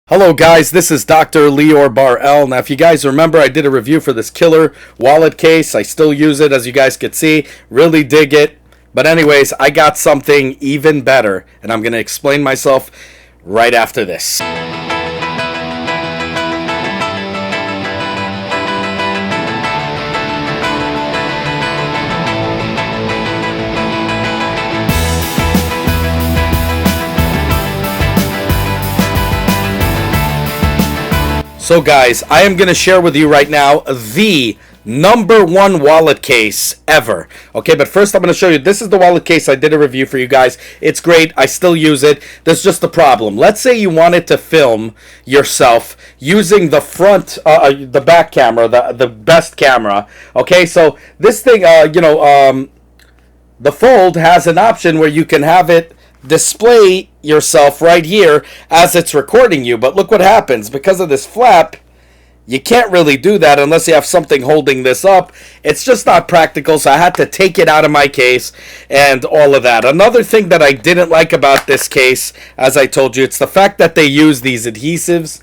Hello guys, this is Dr. Lior Bar-El. Now if you guys remember, I did a review for this killer wallet case. I still use it, as you guys could see. Really dig it. But anyways, I got something even better, and I'm going to explain myself right after this. So guys, I am going to share with you right now the #1 wallet case ever. Okay, but first I'm going to show you, this is the wallet case I did a review for you guys. It's great. I still use it. There's just a problem. Let's say you wanted to film yourself using the front, the back camera, the best camera. Okay, so this thing, the Fold has an option where you can have it display yourself right here as it's recording you. But look what happens. Because of this flap, you can't really do that unless you have something holding this up. It's just not practical, so I had to take it out of my case and all of that. Another thing that I didn't like about this case, as I told you, it's the fact that they use these adhesives.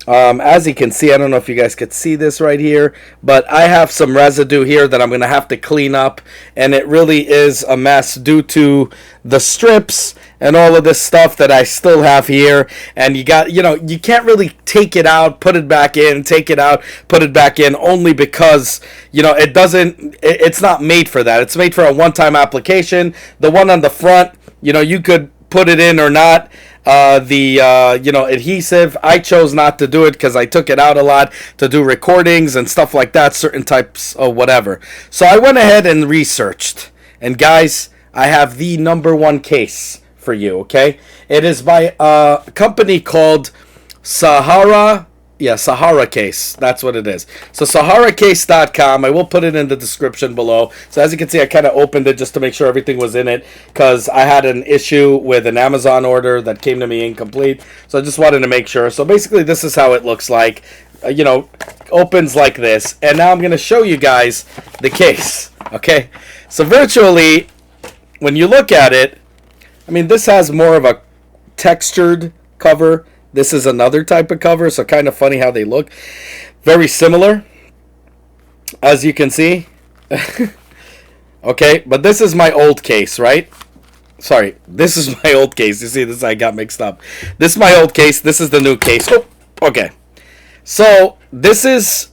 As you can see, I don't know if you guys could see this right here, but I have some residue here that I'm going to have to clean up, and it really is a mess due to the strips and all of this stuff that I still have here. And you can't really take it out, put it back in, take it out, put it back in, only because, it's not made for that. It's made for a one-time application. The one on the front, you could put it in or not. Adhesive, I chose not to do it because I took it out a lot to do recordings and stuff like that, certain types of whatever. So I went ahead and researched, and guys, I have the #1 case for you. Okay, it is by a company called SAHARACASE. That's what it is. So SAHARACASE.com. I will put it in the description below. So as you can see, I kind of opened it just to make sure everything was in it, because I had an issue with an Amazon order that came to me incomplete. So I just wanted to make sure. So basically, this is how it looks like. Opens like this. And now I'm going to show you guys the case. Okay. So virtually, when you look at it, I mean, this has more of a textured cover. This is another type of cover, so kind of funny how they look. Very similar, as you can see. Okay, but this is my old case, right? Sorry, this is my old case. You see, this I got mixed up. This is my old case. This is the new case. Oh, okay. So this is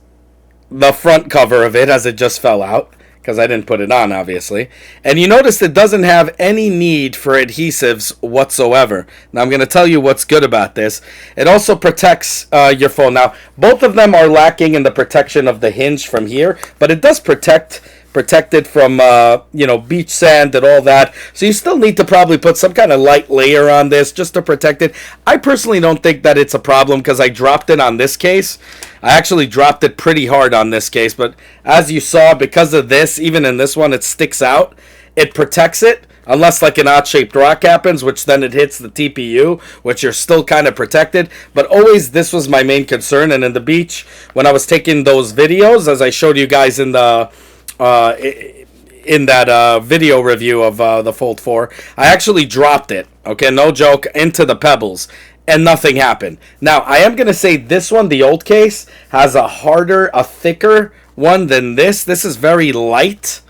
the front cover of it, as it just fell out, because I didn't put it on, obviously. And you notice it doesn't have any need for adhesives whatsoever. Now, I'm going to tell you what's good about this. It also protects your phone. Now, both of them are lacking in the protection of the hinge from here, but it does protect it from, beach sand and all that. So you still need to probably put some kind of light layer on this just to protect it. I personally don't think that it's a problem because I dropped it on this case. I actually dropped it pretty hard on this case, but as you saw, because of this, even in this one, it sticks out. It protects it, unless like an odd-shaped rock happens, which then it hits the TPU, which you're still kind of protected. But always, this was my main concern. And in the beach, when I was taking those videos, as I showed you guys in the video review of the Fold4, I actually dropped it, okay, no joke, into the pebbles, and nothing happened. Now, I am going to say this one, the old case, has a thicker one than this. This is very light,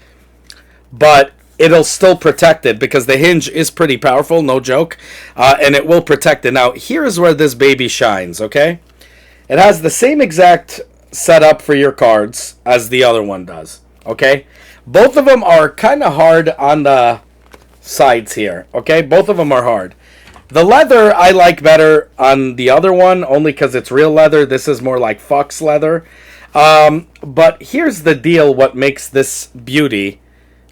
but it'll still protect it because the hinge is pretty powerful, no joke, and it will protect it. Now, here's where this baby shines, okay? It has the same exact setup for your cards as the other one does. Okay, both of them are kind of hard on the sides here. Okay, both of them are hard. The leather I like better on the other one, only because it's real leather. This is more like fox leather. But here's the deal, what makes this beauty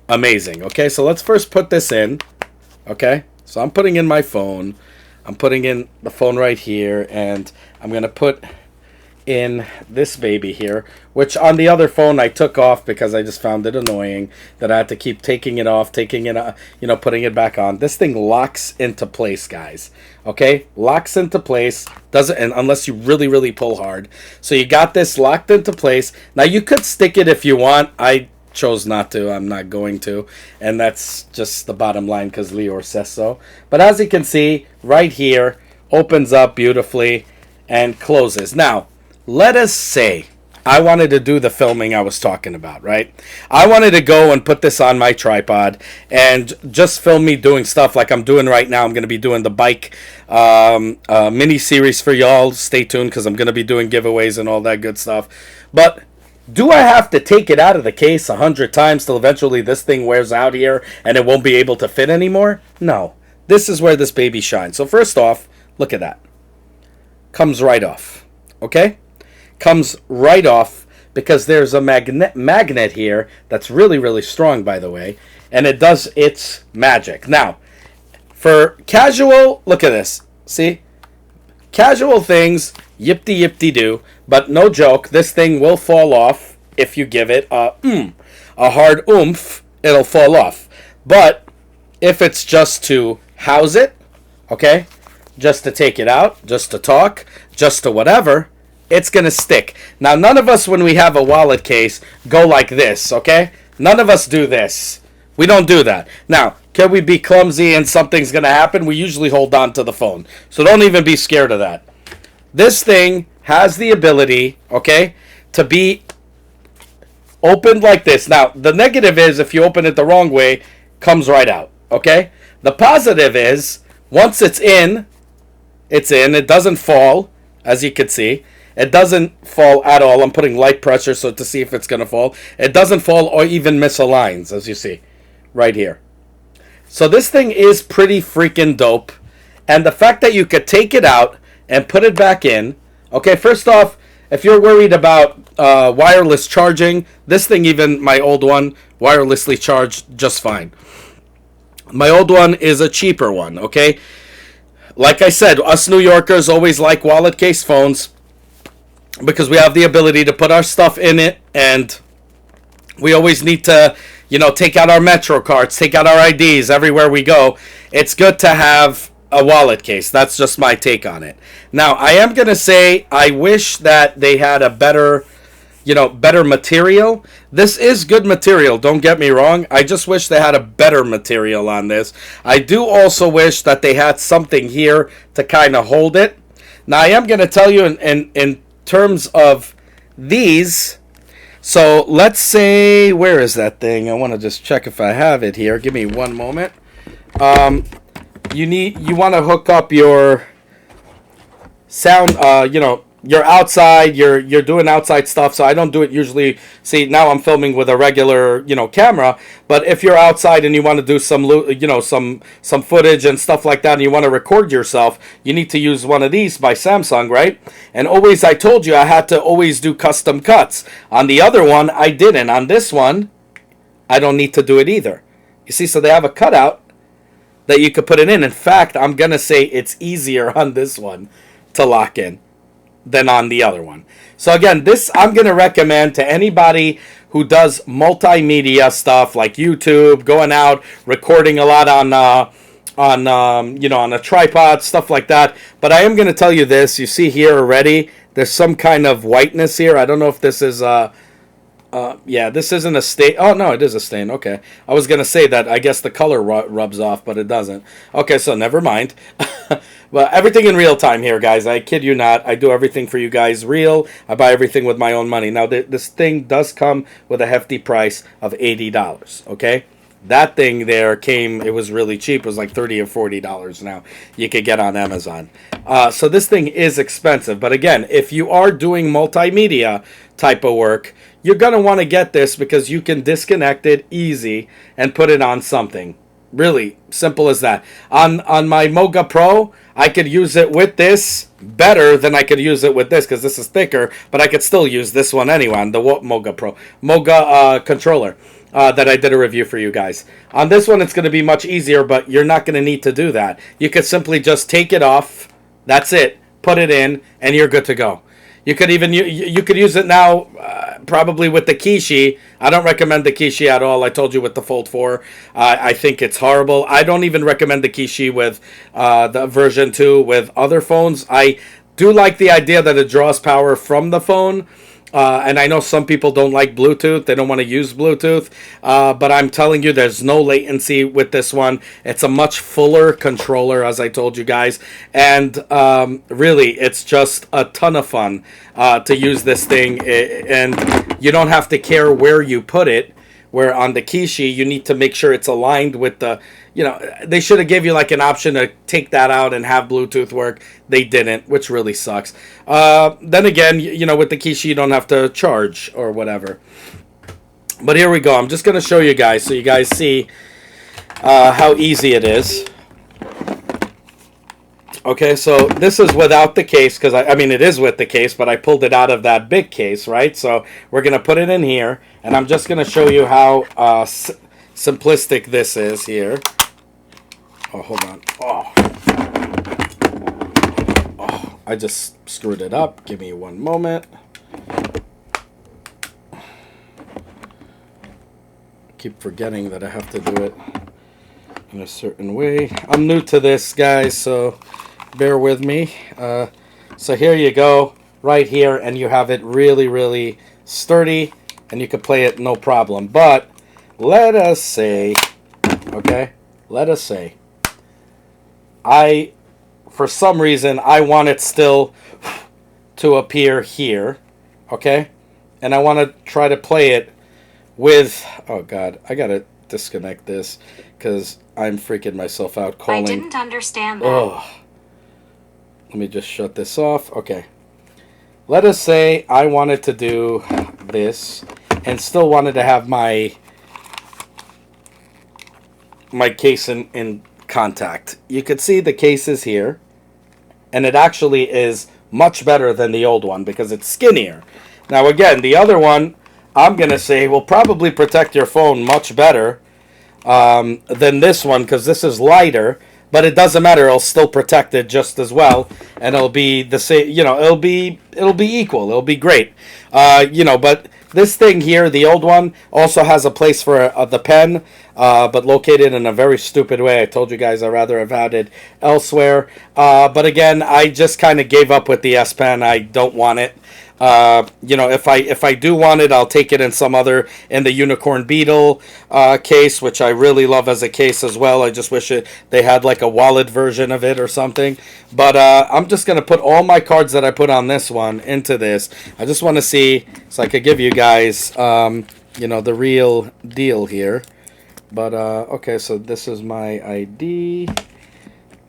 amazing. Okay, so let's first put this in. Okay, so I'm putting in my phone. I'm putting in the phone right here, and I'm going to put in this baby here, which on the other phone I took off because I just found it annoying that I had to keep taking it off, putting it back on. This thing locks into place, guys. Okay, locks into place, doesn't, and unless you really pull hard. So you got this locked into place. Now you could stick it if you want. I chose not to. I'm not going to, and that's just the bottom line because Lior says so. But as you can see right here, opens up beautifully. and closes. Now, let us say I wanted to do the filming I was talking about, right? I wanted to go and put this on my tripod and just film me doing stuff like I'm doing right now. I'm going to be doing the bike mini series for y'all. Stay tuned because I'm going to be doing giveaways and all that good stuff. But do I have to take it out of the case 100 times till eventually this thing wears out here and it won't be able to fit anymore? No. This is where this baby shines. So first off, look at that. Comes right off. Okay? Comes right off because there's a magnet here that's really, really strong, by the way, and it does its magic. Now, for casual, look at this. See? Casual things, yip-de-yip-de-doo, but no joke, this thing will fall off if you give it a hard oomph, it'll fall off. But if it's just to house it, okay, just to take it out, just to talk, just to whatever, it's going to stick. Now, none of us, when we have a wallet case, go like this, okay? None of us do this. We don't do that. Now, can we be clumsy and something's going to happen? We usually hold on to the phone. So don't even be scared of that. This thing has the ability, okay, to be opened like this. Now, the negative is if you open it the wrong way, comes right out, okay? The positive is once it's in. It doesn't fall, as you can see. It doesn't fall at all. I'm putting light pressure so to see if it's going to fall. It doesn't fall or even misaligns, as you see right here. So this thing is pretty freaking dope. And the fact that you could take it out and put it back in. Okay, first off, if you're worried about wireless charging, this thing, even my old one, wirelessly charged just fine. My old one is a cheaper one, okay? Like I said, us New Yorkers always like wallet case phones because we have the ability to put our stuff in it, and we always need to, take out our Metro cards, take out our IDs everywhere we go. It's good to have a wallet case. That's just my take on it. Now, I am going to say I wish that they had a better material. This is good material, don't get me wrong. I just wish they had a better material on this. I do also wish that they had something here to kind of hold it. Now, I am going to tell you in terms of these. So, let's say, where is that thing? I want to just check if I have it here. Give me one moment. You want to hook up your sound, you're outside, you're doing outside stuff, so I don't do it usually. See, now I'm filming with a regular, camera, but if you're outside and you want to do some footage and stuff like that, and you want to record yourself, you need to use one of these by Samsung, right? And always, I told you I had to always do custom cuts. On the other one, I didn't. On this one, I don't need to do it either. You see, so they have a cutout that you could put it in. In fact, I'm going to say it's easier on this one to lock in than on the other one. So again, this I'm going to recommend to anybody who does multimedia stuff like YouTube, going out, recording a lot on a tripod, stuff like that. But I am going to tell you this. You see here already, there's some kind of whiteness here. I don't know if this is this isn't a stain. Oh, no, it is a stain. Okay. I was going to say that I guess the color rubs off, but it doesn't. Okay, so never mind. Well, everything in real time here, guys. I kid you not. I do everything for you guys real. I buy everything with my own money. Now, this thing does come with a hefty price of $80, okay? That thing there it was really cheap. It was like $30 or $40 now. You could get on Amazon. So this thing is expensive. But again, if you are doing multimedia type of work, you're going to want to get this because you can disconnect it easy and put it on something. Really simple as that. On my Moga Pro, I could use it with this better than I could use it with this because this is thicker, but I could still use this one anyway on the Moga Pro. Moga controller that I did a review for you guys. On this one, it's going to be much easier, but you're not going to need to do that. You could simply just take it off. That's it. Put it in, and you're good to go. You could even you could use it now probably with the Kishi. I don't recommend the Kishi at all. I told you with the Fold4. I think it's horrible. I don't even recommend the Kishi with the version 2 with other phones. I do like the idea that it draws power from the phone. And I know some people don't like Bluetooth. They don't want to use Bluetooth. But I'm telling you, there's no latency with this one. It's a much fuller controller, as I told you guys. And really, it's just a ton of fun to use this thing. And you don't have to care where you put it. Where on the Kishi, you need to make sure it's aligned with the, they should have gave you like an option to take that out and have Bluetooth work. They didn't, which really sucks. Then again, with the Kishi, you don't have to charge or whatever. But here we go. I'm just going to show you guys so you guys see how easy it is. Okay, so this is without the case, because I mean it is with the case, but I pulled it out of that big case, right? So we're going to put it in here, and I'm just going to show you how simplistic this is here. Oh, hold on. Oh, I just screwed it up. Give me one moment. Keep forgetting that I have to do it in a certain way. I'm new to this, guys, so bear with me. So here you go, right here, and you have it really, really sturdy, and you can play it no problem. But let us say, for some reason, I want it still to appear here, okay? And I want to try to play it with, oh God, I gotta disconnect this, because I'm freaking myself out calling. I didn't understand that. Oh. Let me just shut this off. Okay. Let us say I wanted to do this and still wanted to have my case in contact. You could see the case is here, and it actually is much better than the old one because it's skinnier. Now again, the other one, I'm going to say, will probably protect your phone much better than this one because this is lighter. But it doesn't matter; it'll still protect it just as well, and it'll be the same. It'll be equal. It'll be great. But this thing here, the old one, also has a place for the pen, but located in a very stupid way. I told you guys I'd rather have had it elsewhere. But again, I just kind of gave up with the S Pen. I don't want it. If I do want it, I'll take it in the Unicorn Beetle case, which I really love as a case as well. I just wish they had like a wallet version of it or something. But I'm just going to put all my cards that I put on this one into this. I just want to see, so I could give you guys, the real deal here. But, okay, so this is my ID.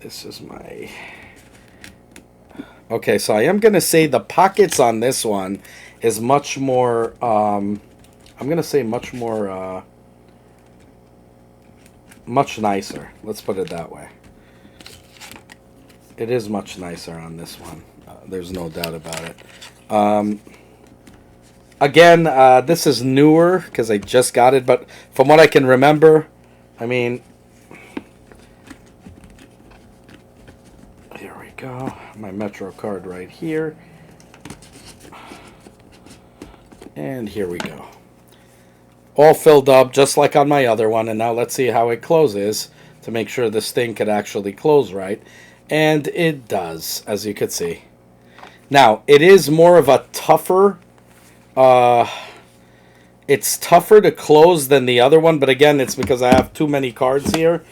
This is my... Okay, so I am going to say the pockets on this one is much more, I'm going to say much more, much nicer. Let's put it that way. It is much nicer on this one. There's no doubt about it. Again, this is newer because I just got it, but from what I can remember, I mean, here we go. My Metro card right here. And here we go. All filled up just like on my other one. And now let's see how it closes to make sure this thing could actually close right. And it does, as you could see. Now, it is more of a tougher... it's tougher to close than the other one. But again, it's because I have too many cards here.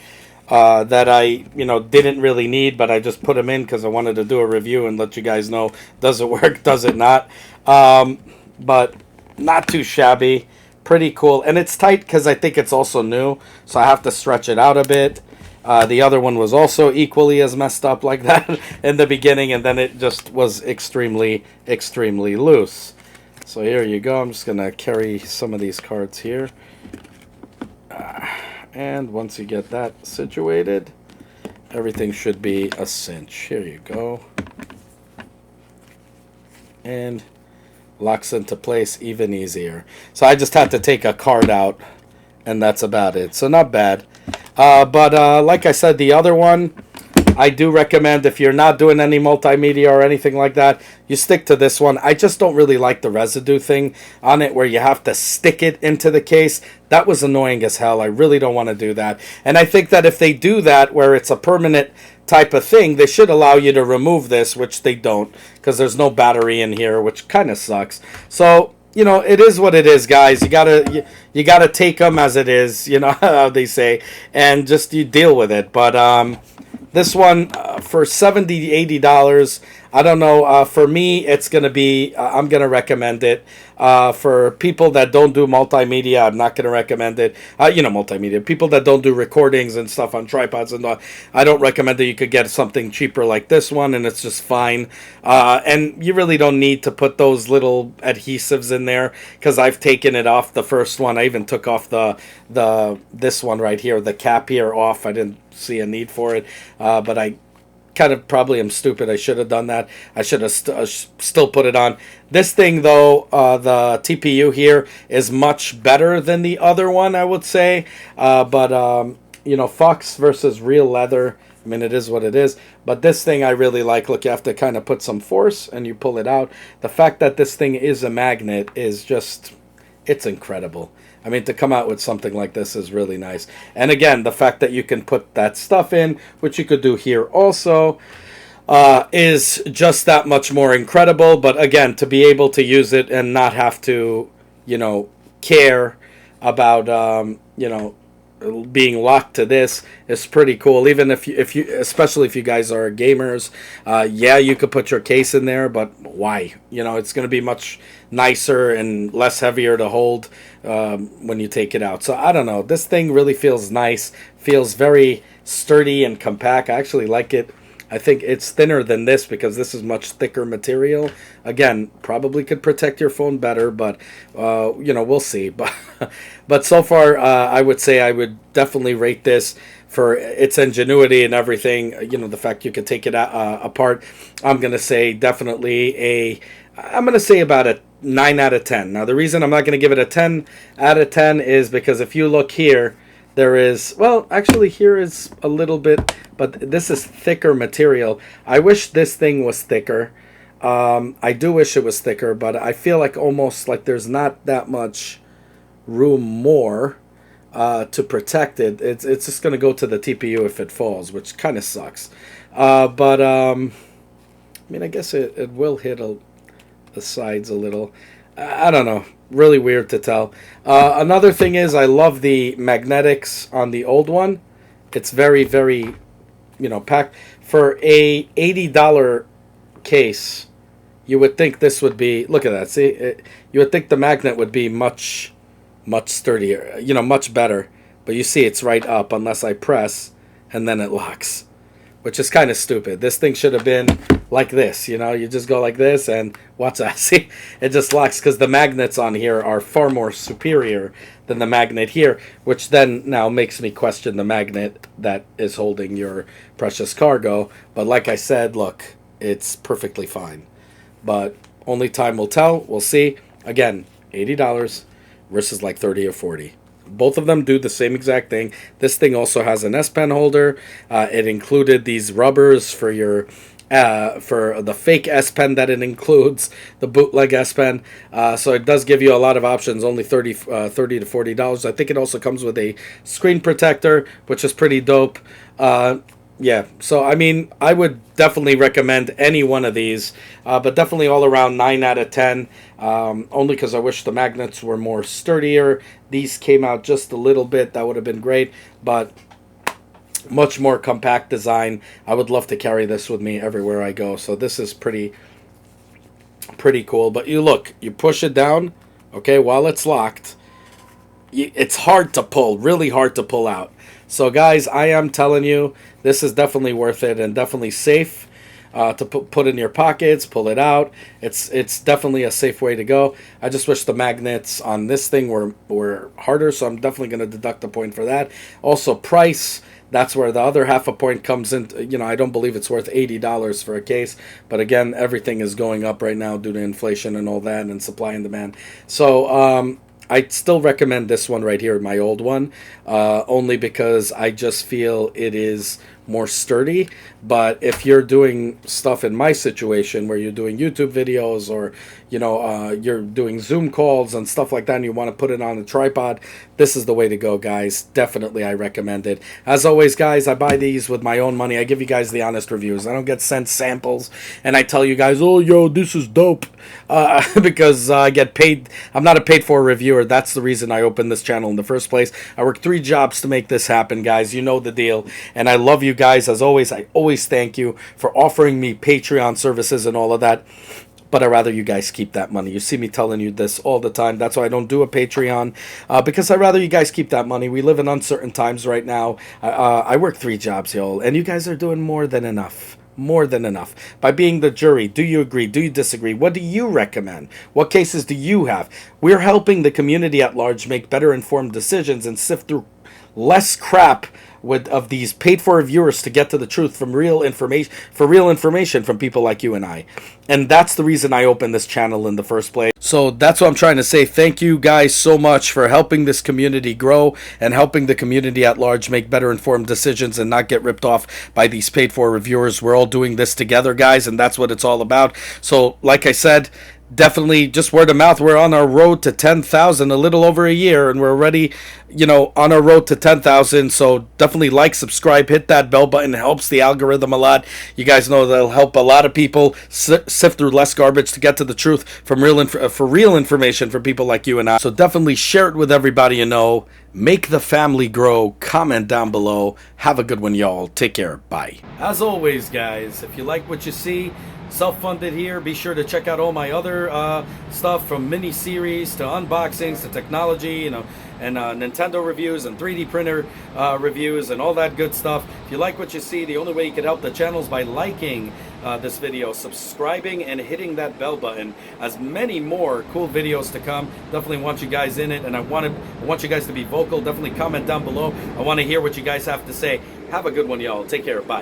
That I, didn't really need, but I just put them in because I wanted to do a review and let you guys know, does it work, does it not? But not too shabby, pretty cool. And it's tight because I think it's also new, so I have to stretch it out a bit. The other one was also equally as messed up like that in the beginning, and then it just was extremely, extremely loose. So here you go. I'm just going to carry some of these cards here. And once you get that situated, everything should be a cinch. Here you go. And locks into place even easier. So I just had to take a card out, and that's about it. So not bad. But like I said, the other one, I do recommend, if you're not doing any multimedia or anything like that, you stick to this one. I just don't really like the residue thing on it where you have to stick it into the case. That was annoying as hell. I really don't want to do that. And I think that if they do that where it's a permanent type of thing, they should allow you to remove this, which they don't, because there's no battery in here, which kind of sucks. So, you know, it is what it is, guys. You gotta take them as it is, you know how they say, and just you deal with it. But this one for $70, $80, I don't know. For me, it's gonna be. I'm gonna recommend it. For people that don't do multimedia, I'm not gonna recommend it. You know, multimedia. People that don't do recordings and stuff on tripods and all, I don't recommend that. You could get something cheaper like this one, and it's just fine. And you really don't need to put those little adhesives in there, because I've taken it off the first one. I even took off this one right here, the cap here off. I didn't see a need for it, but I kind of probably am stupid. I should have done that. I should have still put it on. This thing, though, the TPU here is much better than the other one, I would say. But you know, Fox versus real leather, I mean, it is what it is. But this thing I really like. Look, you have to kind of put some force and you pull it out. The fact that this thing is a magnet is just, it's incredible. I mean, to come out with something like this is really nice. And again, the fact that you can put that stuff in, which you could do here also, is just that much more incredible. But again, to be able to use it and not have to, you know, care about, you know, being locked to this is pretty cool. Even if you especially if you guys are gamers, yeah, you could put your case in there, but why? You know, it's going to be much nicer and less heavier to hold when you take it out. So I don't know, this thing really feels nice, feels very sturdy and compact. I actually like it. I think it's thinner than this because this is much thicker material. Again, probably could protect your phone better, but you know, we'll see. But so far, I would say I would definitely rate this for its ingenuity and everything. You know, the fact you could take it apart. I'm gonna say definitely I'm gonna say about a 9 out of 10. Now, the reason I'm not gonna give it a 10 out of 10 is because if you look here, there is, well, actually here is a little bit, but this is thicker material. I wish this thing was thicker. I do wish it was thicker, but I feel like almost like there's not that much room more to protect it. It's just going to go to the TPU if it falls, which kind of sucks. But I mean, I guess it will hit the sides a little. I don't know. Really weird to tell. Another thing is I love the magnetics on the old one. It's very, very, you know, packed. For a $80 case, you would think this would be, look at that, see? You would think the magnet would be much, much sturdier, you know, much better. But you see it's right up unless I press, and then it locks, which is kind of stupid. This thing should have been like this, you know? You just go like this, and watch that. See? It just locks, because the magnets on here are far more superior than the magnet here, which then now makes me question the magnet that is holding your precious cargo. But like I said, look, it's perfectly fine. But only time will tell. We'll see. Again, $80 versus like 30 or 40. Both of them do the same exact thing. This thing also has an S Pen holder. It included these rubbers for your for the fake S Pen that it includes, the bootleg S Pen. So it does give you a lot of options. Only $30 to $40. I think it also comes with a screen protector, which is pretty dope. Yeah, so I mean, I would definitely recommend any one of these, but definitely all around 9 out of 10, only because I wish the magnets were more sturdier. These came out just a little bit, that would have been great, but much more compact design. I would love to carry this with me everywhere I go, so this is pretty cool. But you look, you push it down, okay, while it's locked, it's hard to pull, really hard to pull out. So guys, I am telling you, this is definitely worth it and definitely safe to put in your pockets, pull it out. It's definitely a safe way to go. I just wish the magnets on this thing were harder, so I'm definitely going to deduct a point for that. Also, price, that's where the other half a point comes in. You know, I don't believe it's worth $80 for a case, but again, everything is going up right now due to inflation and all that and supply and demand. So, I still recommend this one right here, my old one, only because I just feel it is more sturdy. But if you're doing stuff in my situation where you're doing YouTube videos, or you're doing Zoom calls and stuff like that, and you want to put it on a tripod, this is the way to go, guys. Definitely I recommend it. As always, guys, I buy these with my own money. I give you guys the honest reviews. I don't get sent samples and I tell you guys, oh yo, this is dope, because I get paid. I'm not a paid for reviewer. That's the reason I opened this channel in the first place. I worked 3 jobs to make this happen, guys. You know the deal. And I love you guys. As always, I always thank you for offering me Patreon services and all of that. But I'd rather you guys keep that money. You see me telling you this all the time. That's why I don't do a Patreon, because I'd rather you guys keep that money. We live in uncertain times right now. I work 3 jobs, y'all, and you guys are doing more than enough. More than enough. By being the jury, do you agree? Do you disagree? What do you recommend? What cases do you have? We're helping the community at large make better informed decisions and sift through less crap of these paid for reviewers to get to the truth from real information from people like you and I. And that's the reason I opened this channel in the first place. So that's what I'm trying to say. Thank you guys so much for helping this community grow and helping the community at large make better informed decisions and not get ripped off by these paid for reviewers. We're all doing this together, guys, and that's what it's all about. So like I said, definitely just word of mouth. We're on our road to 10,000, a little over a year, and we're already, on our road to 10,000. So definitely like, subscribe, hit that bell button. It helps the algorithm a lot. You guys know that'll help a lot of people sift through less garbage to get to the truth from real information from people like you and I. So definitely share it with everybody you know. Make the family grow. Comment down below. Have a good one, y'all. Take care. Bye. As always, guys, if you like what you see, self-funded here, be sure to check out all my other stuff, from mini-series to unboxings to technology, and Nintendo reviews and 3D printer reviews and all that good stuff. If you like what you see, the only way you can help the channel is by liking this video, subscribing, and hitting that bell button. As many more cool videos to come. Definitely want you guys in it, and I want you guys to be vocal. Definitely comment down below. I want to hear what you guys have to say. Have a good one, y'all. Take care. Bye.